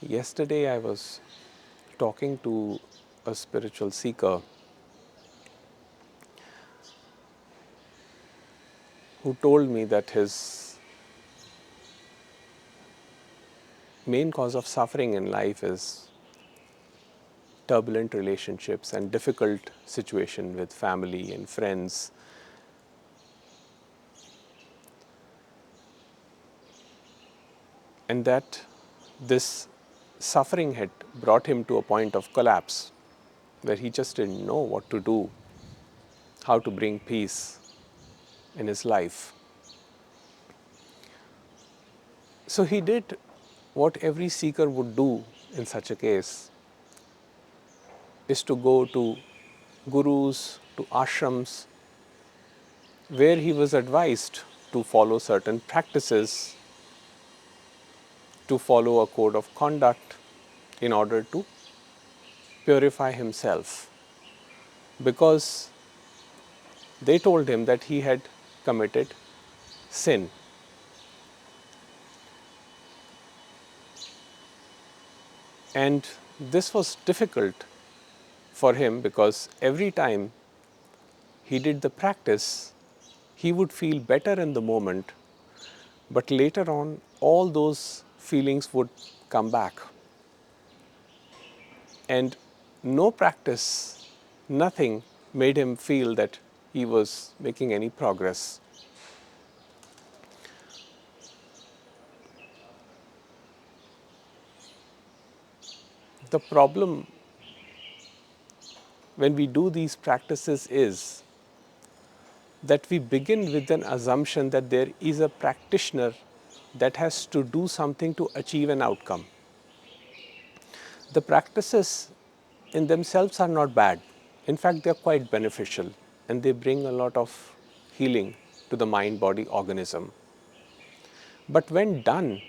Yesterday I was talking to a spiritual seeker who told me that his main cause of suffering in life is turbulent relationships and difficult situation with family and friends. And that this suffering had brought him to a point of collapse where he just didn't know what to do, how to bring peace in his life. So he did what every seeker would do in such a case, is to go to gurus, to ashrams, where he was advised to follow certain practices, to follow a code of conduct in order to purify himself. Because they told him that he had committed sin. And this was difficult for him because every time he did the practice, he would feel better in the moment, but later on, all those feelings would come back. And no practice, nothing made him feel that he was making any progress. The problem when we do these practices is that we begin with an assumption that there is a practitioner that has to do something to achieve an outcome. The practices in themselves are not bad. In fact, they are quite beneficial and they bring a lot of healing to the mind body organism. But when done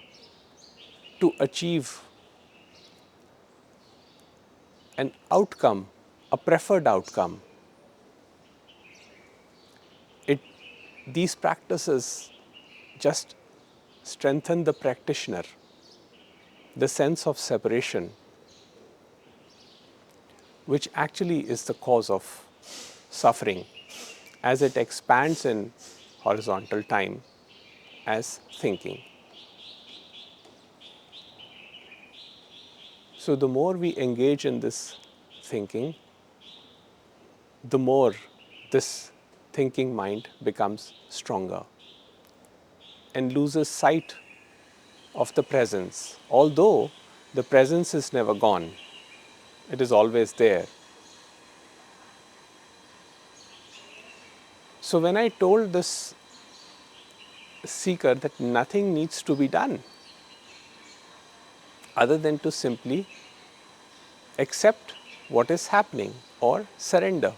to achieve an outcome, a preferred outcome, it, these practices just strengthen the practitioner, the sense of separation, which actually is the cause of suffering as it expands in horizontal time as thinking. So the more we engage in this thinking, the more this thinking mind becomes stronger and loses sight of the presence. Although the presence is never gone, it is always there. So when I told this seeker that nothing needs to be done other than to simply accept what is happening or surrender.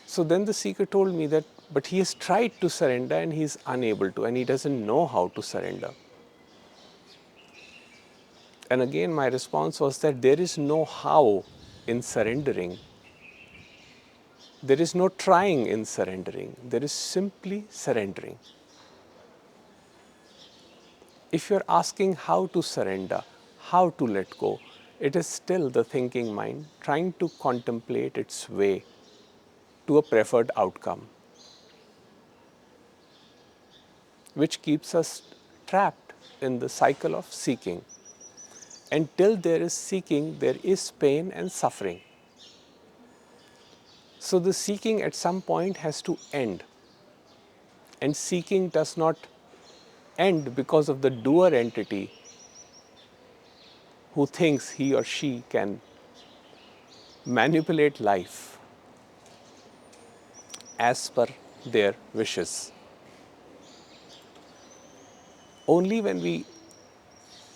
So then the seeker told me that, but he has tried to surrender and he is unable to, and he doesn't know how to surrender. And again, my response was that there is no how in surrendering. There is no trying in surrendering. There is simply surrendering. If you're asking how to surrender, how to let go, it is still the thinking mind trying to contemplate its way to a preferred outcome, which keeps us trapped in the cycle of seeking. Until there is seeking, there is pain and suffering. So the seeking at some point has to end. And seeking does not end because of the doer entity who thinks he or she can manipulate life as per their wishes. Only when we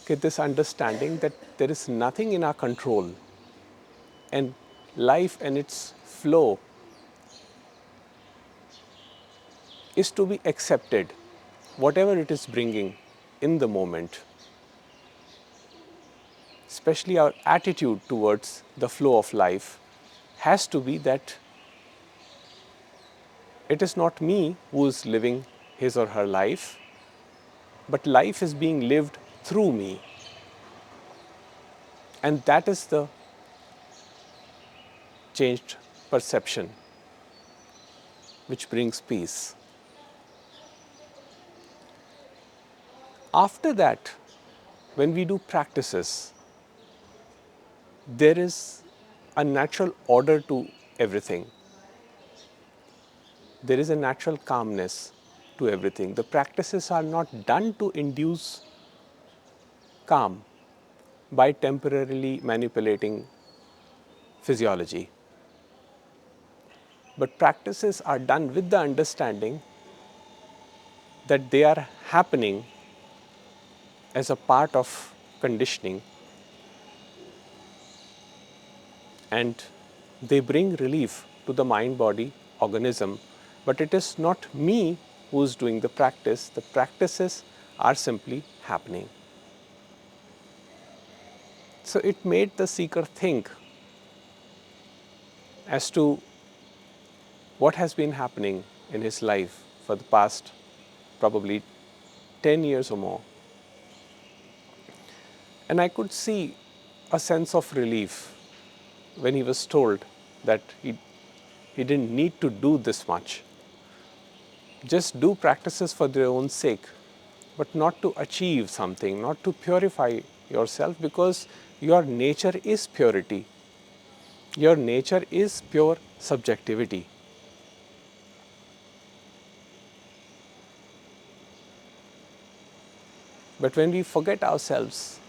get this understanding that there is nothing in our control and life and its flow is to be accepted, whatever it is bringing in the moment, especially our attitude towards the flow of life has to be that it is not me who is living his or her life, but life is being lived through me. And that is the changed perception which brings peace. After that, when we do practices, there is a natural order to everything. There is a natural calmness to everything. The practices are not done to induce calm by temporarily manipulating physiology. But practices are done with the understanding that they are happening as a part of conditioning, and they bring relief to the mind body organism. But it is not me who is doing the practices are simply happening. So it made the seeker think as to what has been happening in his life for the past probably 10 years or more. And I could see a sense of relief when he was told that he didn't need to do this much. Just do practices for their own sake, but not to achieve something, not to purify yourself, because your nature is purity. Your nature is pure subjectivity. But when we forget ourselves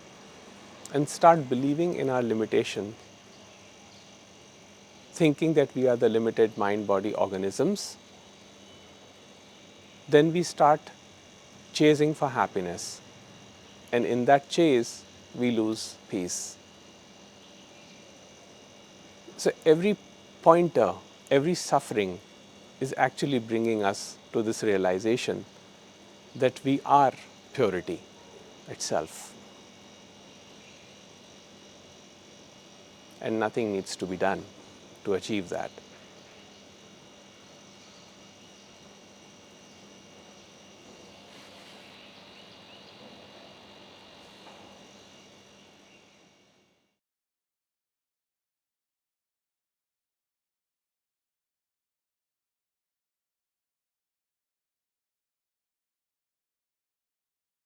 and start believing in our limitation, thinking that we are the limited mind body organisms, then we start chasing for happiness. And in that chase, we lose peace. So every pointer, every suffering is actually bringing us to this realization that we are purity itself. And nothing needs to be done to achieve that.